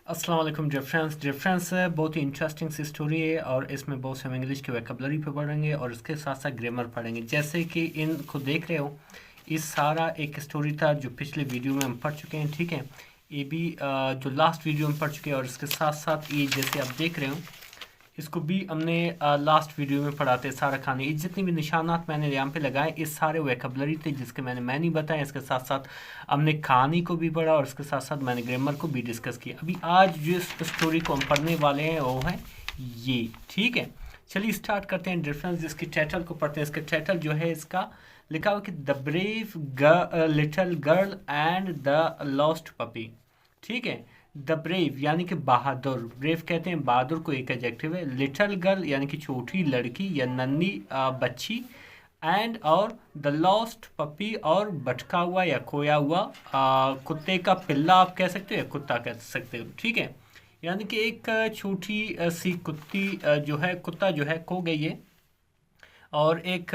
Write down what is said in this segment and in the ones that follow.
अस्सलाम वालेकुम डिफरेंस बहुत ही इंटरेस्टिंग सी स्टोरी है और इसमें बहुत से हम इंग्लिश की वोकैबुलरी पे पढ़ेंगे और इसके साथ साथ ग्रामर पढ़ेंगे। जैसे कि इनको देख रहे हो, ये सारा एक स्टोरी था जो पिछले वीडियो में हम पढ़ चुके हैं। ठीक है, ये भी जो लास्ट वीडियो में पढ़ चुके हैं और इसके साथ साथ ये जैसे आप देख रहे हो इसको भी हमने लास्ट वीडियो में पढ़ाते सारा खाने। ये जितने भी निशानात मैंने यहाँ पे लगाए इस सारे वोकैबुलरी थे जिसके मैं नहीं बताया। इसके साथ साथ हमने कहानी को भी पढ़ा और इसके साथ साथ मैंने ग्रामर को भी डिस्कस किया। अभी आज जिस स्टोरी को हम पढ़ने वाले हैं वो है ये। ठीक है, चलिए स्टार्ट करते हैं। डिफरेंस जिसकी टाइटल को पढ़ते हैं। इसका टाइटल जो है इसका लिखा हुआ कि the brave little girl and the lost puppy. ठीक है, द ब्रेव यानी कि बहादुर, ब्रेव कहते हैं बहादुर को, एक एडजेक्टिव है। लिटिल गर्ल यानी कि छोटी लड़की या नन्ही बच्ची, एंड और द लॉस्ट पपी और भटका हुआ या खोया हुआ कुत्ते का पिल्ला आप कह सकते हो या कुत्ता कह सकते हो। ठीक है, यानी कि एक छोटी सी कुत्ती जो है, कुत्ता जो है खो गई है और एक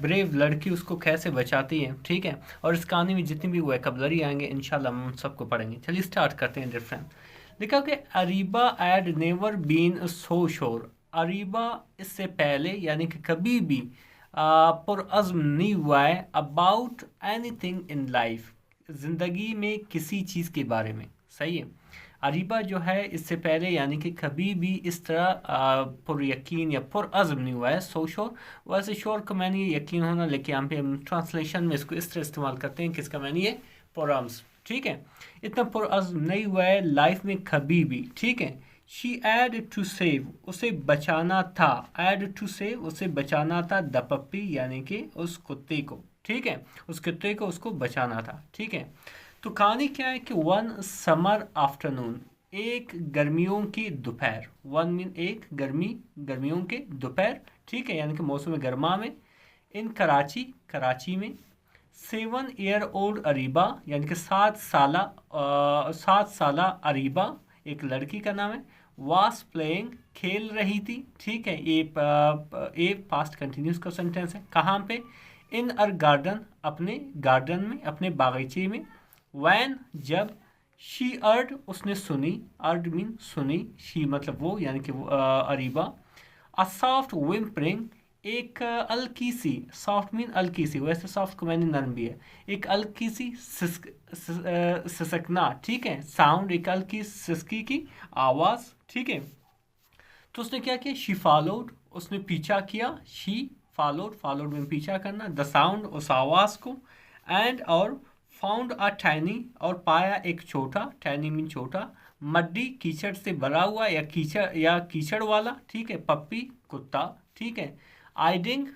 ब्रेव लड़की उसको कैसे बचाती है। ठीक है, और इस कहानी में जितनी भी वोकैबुलरी आएंगे इंशाल्लाह हम उन सबको पढ़ेंगे। चलिए स्टार्ट करते हैं। डिफरेंट लिखा कि Areeba had never been so sure. Areeba इससे पहले यानी कि कभी भी पुरअज़्म नहीं हुआ है अबाउट एनीथिंग इन लाइफ, ज़िंदगी में किसी चीज़ के बारे में। सही है, अरीबा जो है इससे पहले यानी कि कभी भी इस तरह पुर यकीन या पुरअज़्म नहीं हुआ है। सो श्योर, वैसे श्योर का मैंने यकीन होना, लेकिन यहाँ पे हम ट्रांसलेशन में इसको इस तरह इस्तेमाल करते हैं कि इसका मैंने ये पुरअज़्म। ठीक है, इतना पुरअज़्म नहीं हुआ है लाइफ में कभी भी। ठीक है, शी एड टू सेव, उसे बचाना था। एड टू सेव, उसे बचाना था। द पप्पी यानी कि उस कुत्ते को। ठीक है, उस कुत्ते को उसको बचाना था। ठीक है, तो कहानी क्या है कि वन समर आफ्टरनून, एक गर्मियों की दोपहर। वन मीन एक, गर्मियों के दोपहर। ठीक है, यानी कि मौसम गर्मा में। इन कराची, कराची में। 7 ईयर ओल्ड अरीबा यानी कि 7 साला अरीबा एक लड़की का नाम है। वास प्लेइंग, खेल रही थी। ठीक है, ये पास्ट कंटिन्यूस का सेंटेंस है। कहाँ पे? इन अर गार्डन, अपने गार्डन में, अपने बागीचे में। वैन, जब। शी अर्ड, उसने सुनी। अर्ड मीन सुनी। शी मतलब वो यानी कि अरीबा। अ सॉफ्ट विम्परिंग, एक हल्की सी। सॉफ्ट मीन हल्की सी, वैसे सॉफ्ट को मैंने नरम भी है। एक हल्की सी सिसकना। ठीक है, साउंड, एक हल्की सिसकी की आवाज़। ठीक है, तो उसने क्या किया? शी फॉलोड, उसने पीछा किया। शी फॉलोड, फॉलोड में पीछा करना। द साउंड, उस आवाज़ को। एंड और फाउंड अ टाइनी, और पाया एक छोटा। टाइनी मीन छोटा। मड्डी, कीचड़ से भरा हुआ या कीचड़ वाला। ठीक है, पप्पी, कुत्ता। ठीक है, आइडिंग,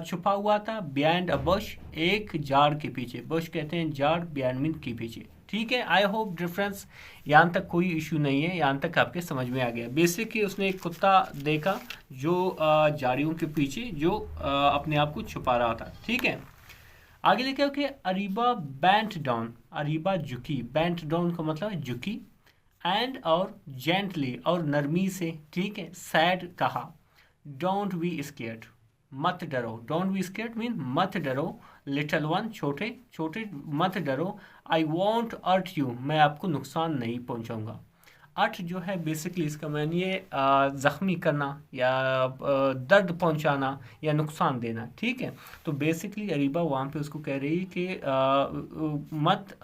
छुपा हुआ था। बिहाइंड अ बुश, एक झाड़ के पीछे। बुश कहते हैं झाड़, बिहाइंड मीन के पीछे। ठीक है, आई होप डिफरेंस यहाँ तक कोई इशू नहीं है, यहाँ तक आपके समझ में आ गया। बेसिकली उसने एक कुत्ता देखा जो झाड़ियों के पीछे जो अपने आप को छुपा रहा था। ठीक है, आगे लिखा है कि अरीबा बेंट डाउन, अरीबा झुकी। बेंट डाउन का मतलब है झुकी। एंड और जेंटली, और नरमी से। ठीक है, सैड, कहा। डोंट बी स्केर्ड, मत डरो। डोंट बी स्केर्ड मीन मत डरो। लिटिल वन, छोटे छोटे, मत डरो। आई वॉन्ट अर्ट यू, मैं आपको नुकसान नहीं पहुंचाऊंगा। अर्ट जो है बेसिकली इसका मैंने ये ज़ख्मी करना या दर्द पहुंचाना या नुकसान देना। ठीक है, तो बेसिकली अरीबा वहाँ पे उसको कह रही है कि मत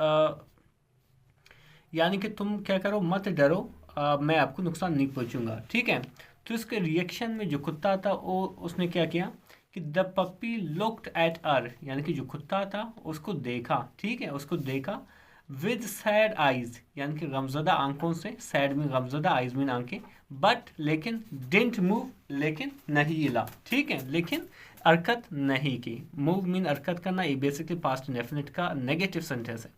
यानी कि तुम क्या करो, मत डरो, मैं आपको नुकसान नहीं पहुंचूंगा। ठीक है, तो इसके रिएक्शन में जो कुत्ता था वो उसने क्या किया कि द पप्पी लुक्ड एट अर, यानी कि जो कुत्ता था उसको देखा। ठीक है, उसको देखा। विद सैड आइज, यानी कि गमजदा आंखों से। सैड में गमजदा, आइज में आंखें। बट लेकिन, डिंट मूव, लेकिन नहीं हिला। ठीक है, लेकिन हरकत नहीं की। मूव मीन हरकत करना, ये बेसिकली पास्ट इंडेफिनिट का नेगेटिव सेंटेंस है।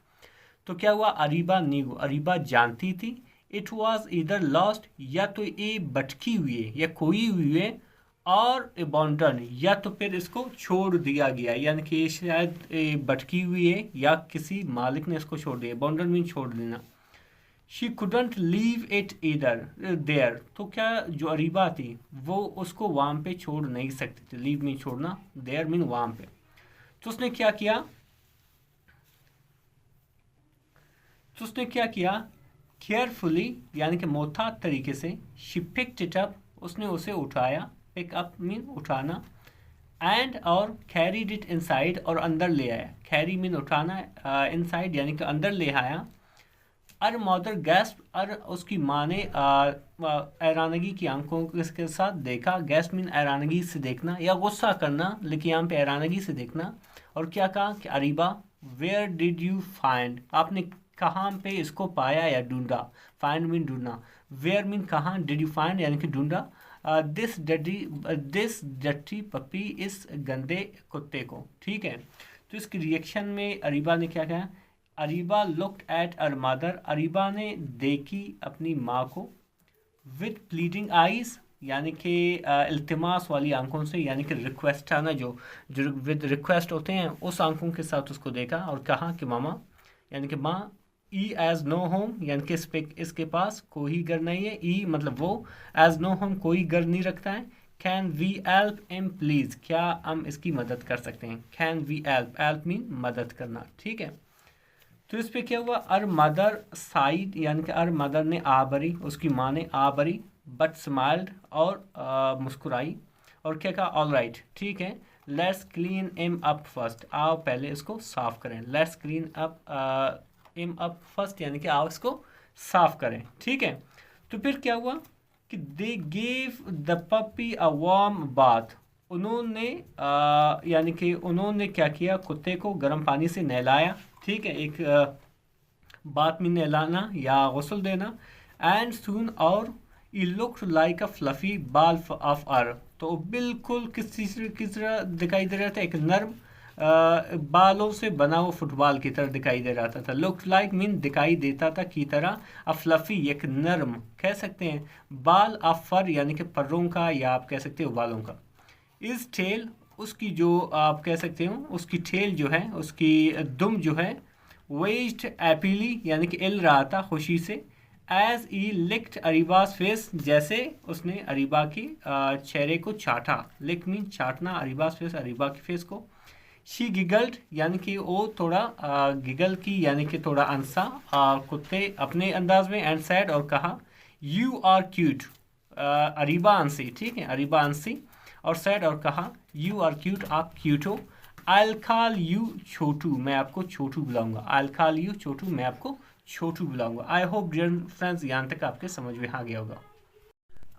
तो क्या हुआ? अरीबा न्यू, अरीबा जानती थी। इट वॉज इधर लॉस्ट, या तो ये भटकी हुई है या खोई हुई है, और अबॉन्डन, या तो फिर इसको छोड़ दिया गया, यानी कि शायद भटकी हुई है या किसी मालिक ने इसको छोड़ दिया। अबॉन्डन मीन छोड़ देना। शी कुडंट लीव इट इधर देयर, तो क्या जो अरीबा थी वो उसको वहाँ पे छोड़ नहीं सकती थी। लीव मीन छोड़ना, देयर मीन वहाँ पे। तो उसने क्या किया? केयरफुली यानी कि मोहतात तरीके से, शी पिक्ड इट अप, उसने उसे उठाया, पिक अप मीन उठाना, एंड और कैरीड इट इनसाइड, और अंदर ले आया, कैरी मीन उठाना, इनसाइड यानी कि अंदर ले आया। अर मदर गैस्प, अर उसकी माँ ने हैरानगी की आंखों के साथ देखा, गैस्प मीन हैरानगी से देखना या गुस्सा करना, लेकिन यहाँ पे हैरानगी से देखना। और क्या कहा कि Areeba, where did you find, आपने कहाँ पे इसको पाया या ढूंढा, फाइंड मीन ढूंढना, वेयर मीन कहाँ, डिड यू फाइंड यानी कि ढूंढा, दिस डर्टी पपी, इस गंदे कुत्ते को। ठीक है, तो इसकी रिएक्शन में अरीबा ने क्या कहा, Areeba looked at her mother, Areeba ने देखी अपनी माँ को, विद प्लीडिंग आईज यानी कि इल्तिमास वाली आंखों से, यानी कि रिक्वेस्ट था ना, जो विद रिक्वेस्ट होते हैं, उस आंखों के साथ उसको देखा और कहा कि मामा यानी कि माँ, ई एज नो होम यानी कि इसके पास कोई घर नहीं है, ई मतलब वो, एज नो होम कोई घर नहीं रखता है, can we help him please, क्या हम इसकी मदद कर सकते हैं, can we help, help mean मदद करना। ठीक है, तो इस पे क्या हुआ, अर मदर साइड यानी कि अर मदर ने आ भरी, उसकी माँ ने आ भरी, बट स्माइल्ड और मुस्कुराई, और क्या कहा, ऑल राइट ठीक है, लेट्स क्लीन इम अप फर्स्ट, आओ पहले इसको साफ करें, लेट्स क्लीन अप इम अप फर्स्ट यानी कि आओ इसको साफ करें। ठीक है, तो फिर क्या हुआ कि they gave the puppy a warm bath, उन्होंने यानी कि उन्होंने क्या किया, कुत्ते को गर्म पानी से नहलाया। ठीक है, एक बात में नहलाना या गसल देना, एंड सून और ई लुक्ड लाइक अ फ्लफी बाल ऑफ अर, तो बिल्कुल किस तरह दिखाई दे रहा था, एक नर्म बालों से बना हुआ फुटबॉल की तरह दिखाई दे रहा था। लुक्ड लाइक मीन दिखाई देता था की तरह, अ फ्लफी एक नर्म कह सकते हैं, बाल ऑफ फर यानी कि पर्रों का, या आप कह सकते हो बालों का, इस टेल उसकी जो आप कह सकते हो उसकी टेल जो है, उसकी दुम जो है, वेज्ड एपीली यानी कि इल रहा था खुशी से, एज ई लिक्ड अरीबास फेस, जैसे उसने अरीबा की चेहरे को चाटा, लिक मीन चाटना, अरीबास फेस अरीबा की फेस को, शी गिगल्ड यानी कि वो थोड़ा गिगल की यानी कि थोड़ा अंसा कुत्ते अपने अंदाज में, एंड सैड और कहा, you are cute, Areeba Ansi, ठीक है अरीबा अंसी, और सैड और कहा, यू आर क्यूट, आप क्यूट हो, आई कॉल यू छोटू, मैं आपको छोटू बुलाऊंगा, आई कॉल यू छोटू, मैं आपको छोटू बुलाऊंगा। आई होप डियर फ्रेंड्स यहाँ तक आपके समझ में आ गया होगा।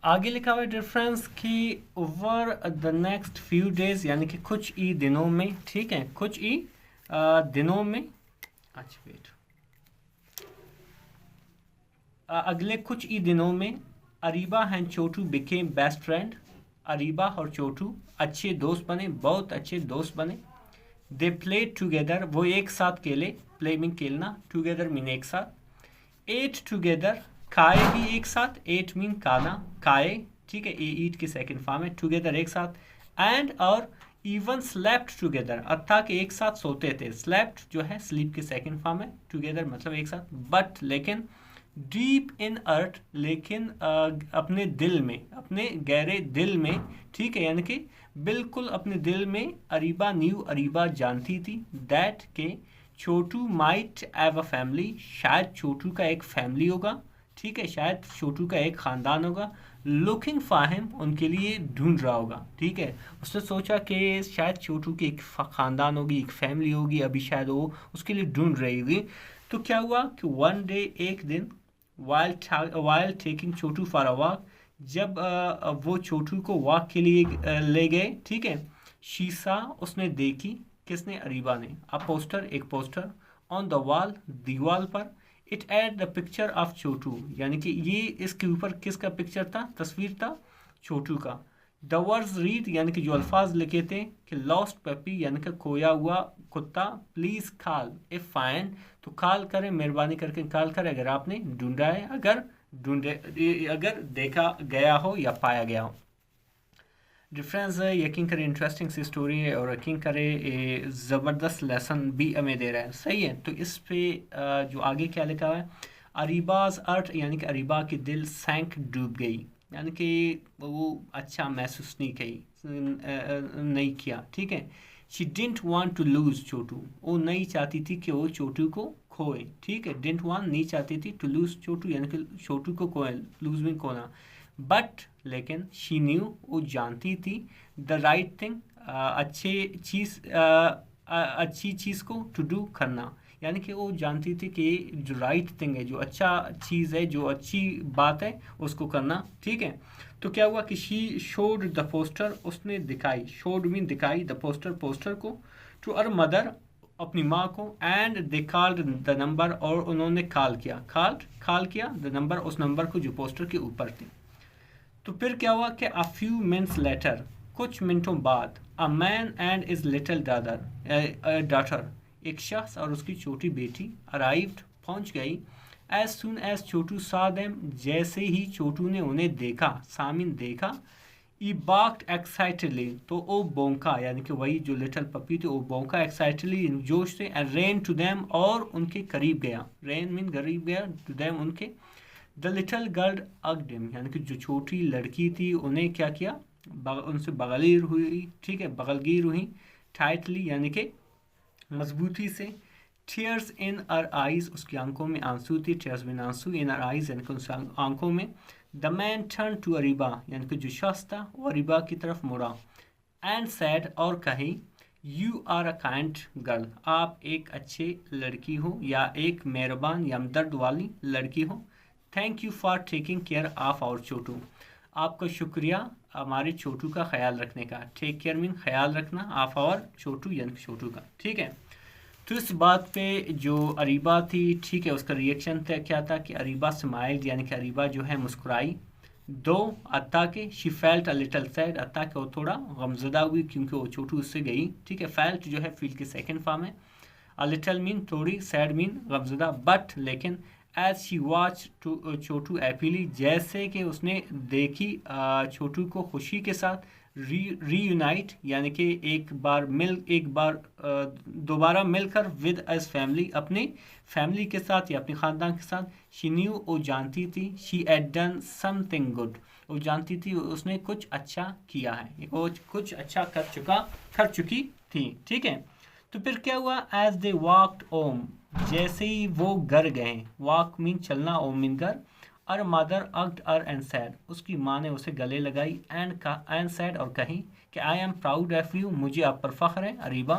आगे लिखा हुआ है डियर फ्रेंड्स कि over the next few days यानी कि कुछ ही दिनों में, ठीक है कुछ ही दिनों में, अच्छा वेट, अगले कुछ ही दिनों में Areeba and Chhotu became best friend, Areeba और छोटू अच्छे दोस्त बने, बहुत अच्छे दोस्त बने। दे प्ले टुगेदर, वो एक साथ खेले, प्ले मीन खेलना, टुगेदर मीन एक साथ, एट टुगेदर, खाए भी एक साथ, एट मीन खाना, खाए, ठीक है ईट की सेकंड फॉर्म है, टुगेदर एक साथ, एंड और इवन स्लेप्ट टुगेदर, अर्थात कि एक साथ सोते थे, स्लेप्ट जो है स्लीप की सेकंड फॉर्म है, टुगेदर मतलब एक साथ, बट लेकिन डीप इन अर्थ, लेकिन अपने दिल में, अपने गहरे दिल में, ठीक है यानी कि बिल्कुल अपने दिल में, अरीबा न्यू, अरीबा जानती थी, दैट के छोटू माइट हैव अ फैमिली, शायद छोटू का एक फैमिली होगा, ठीक है शायद छोटू का एक ख़ानदान होगा, लुकिंग फॉर हिम, उनके लिए ढूंढ रहा होगा, ठीक है उसने सोचा कि शायद छोटू की एक ख़ानदान होगी, एक फैमिली होगी, अभी शायद वो उसके लिए ढूंढ रही होगी। तो क्या हुआ कि वन डे, एक दिन, while taking Chhotu for a walk, जब वो छोटू को वॉक के लिए ले गए, ठीक है, शीशा उसने देखी, किसने, अरीबा ने, अ पोस्टर, एक पोस्टर, ऑन द वॉल, दीवार पर, it had the picture of Chhotu, यानी कि ये इसके ऊपर किसका पिक्चर था, तस्वीर था छोटू का। द वर्ड्स रीड यानी कि जो अल्फाज लिखे थे कि लॉस्ट पपी यानी कि खोया हुआ कुत्ता, प्लीज कॉल इफ फाइंड, तो कॉल करें, मेहरबानी करके कॉल करें अगर आपने ढूंढा है, अगर देखा गया हो या पाया गया हो। डिफरेंस है, यकीन करें इंटरेस्टिंग सी स्टोरी है, और यकीन करें ज़बरदस्त लेसन भी हमें दे रहा है, सही है। तो इस पे जो आगे क्या लिखा है, अरीबाज अर्थ यानी कि अरीबा की दिल सैंक, डूब गई, यानी कि वो अच्छा महसूस नहीं किया, ठीक है। She didn't want to lose Chhotu, वो नहीं चाहती थी कि वो छोटू को खोए, ठीक है, डिडंट वांट नहीं चाहती थी टू लूज छोटू यानी कि छोटू को खोए, लूज मीन खोना, बट लेकिन शी न्यू वो जानती थी द राइट थिंग अच्छी चीज़ को टू डू करना, यानी कि वो जानती थी कि जो राइट थिंग है, जो अच्छा चीज़ है, जो अच्छी बात है उसको करना, ठीक है। तो क्या हुआ कि शी शोड द पोस्टर, उसने दिखाई, शोड मीन दिखाई, द पोस्टर पोस्टर को, टू अर मदर अपनी माँ को, and they called the number, और उन्होंने कॉल किया, कॉल किया द नंबर, उस नंबर को जो पोस्टर के ऊपर थी। तो फिर क्या हुआ कि अ फ्यू मिनट्स लेटर, कुछ मिनटों बाद, a man and is little daughter, एक शख्स और उसकी छोटी बेटी, अराइव्ड पहुंच गई, एज सुन एज छोटू सा देम, जैसे ही छोटू ने उन्हें देखा, सामिन देखा, ई बाक्ड एक्साइटेडली, तो वो बोंका, यानी कि वही जो लिटिल पपी थी वो बोंका एक्साइटेडली, जोश से, एंड रेन टू देम, और उनके करीब गया, रेन मीन करीब गया, टू देम उनके, द लिटिल गर्ल अग्ड हिम, यानी कि जो छोटी लड़की थी उन्हें क्या किया, उनसे बगलीर हुई, ठीक है, बगलगीर हुई, टाइटली यानी कि मजबूती से, टीयर्स इन अर आइज, उसकी आंखों में आंसू थी, टीयर्स मीन आंसू, इन अर आइज यानी कि उसकी आंखों में, the man turn to Areeba, यानी कि जो शख्स था वो अरीबा की तरफ मुड़ा, एंड सैड, और कही, you are a kind girl, आप एक अच्छे लड़की हो, या एक मेहरबान या हमदर्द वाली लड़की हो, thank you for taking care of our Chhotu, आपका शुक्रिया हमारे छोटू का ख्याल रखने का, टेक केयर मीन ख्याल रखना, ऑफ आवर छोटू यानी कि छोटू का, ठीक है। तो इस बात पे जो अरीबा थी, ठीक है, उसका रिएक्शन क्या था कि अरीबा स्माइल्ड, यानी कि अरीबा जो है मुस्कुराई, दो अत्ता के, she felt a little sad, अत्ता के वो थोड़ा गमजदा हुई क्योंकि वो छोटू उससे गई, ठीक है, फेल्ट जो है फील की सेकंड फॉर्म है, अ लिटिल मीन थोड़ी, सैड मीन गमजदा, बट लेकिन, as she watch to Chhotu happily, जैसे कि उसने देखी छोटू को खुशी के साथ, रीयूनाइट यानी कि एक बार दोबारा मिलकर, विद एज फैमिली, अपनी फैमिली के साथ या अपने ख़ानदान के साथ, शी न्यू वो जानती थी, she had done something good, वो जानती थी उसने कुछ अच्छा किया है, वो कुछ अच्छा कर चुकी थी, ठीक है। तो फिर क्या हुआ, एज दे वॉक्ड ओम, जैसे ही वो घर गए, वॉक मीन चलना, ओम मीन घर, her mother hugged her and said, उसकी माँ ने उसे गले लगाई, एंड सैड, और कही कि I am proud of you, मुझे आप पर फख्र है Areeba,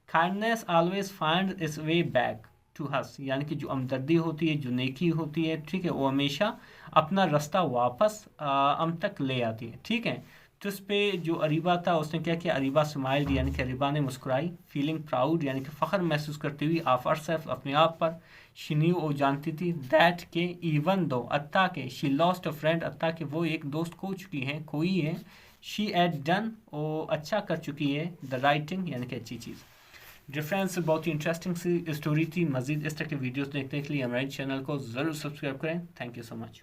kindness always find its way back to us, यानी कि जो हमदर्दी होती है, जो नेकी होती है, ठीक है, वो हमेशा अपना रास्ता वापस हम तक ले आती है, ठीक है। तो उस पर जो अरीबा था उसने क्या किया, अरीबा स्माइल्ड, यानी कि अरीबा ने मुस्कुराई, फीलिंग प्राउड यानी कि फ़ख्र महसूस करती हुई, ऑफ हरसेल्फ अपने आप पर, शी न्यू वो जानती थी, दैट के इवन दो अत्ता के, शी लॉस्ट अ फ्रेंड, अत्ता के वो एक दोस्त खो चुकी हैं, खोई है, शी एड डन वो अच्छा कर चुकी है, द राइटिंग यानी कि अच्छी चीज़। डिफरेंस बहुत ही इंटरेस्टिंग सी स्टोरी थी। मज़ीद इस तरह के वीडियोस देखने के लिए हमारे चैनल को ज़रूर सब्सक्राइब करें। Thank you so much.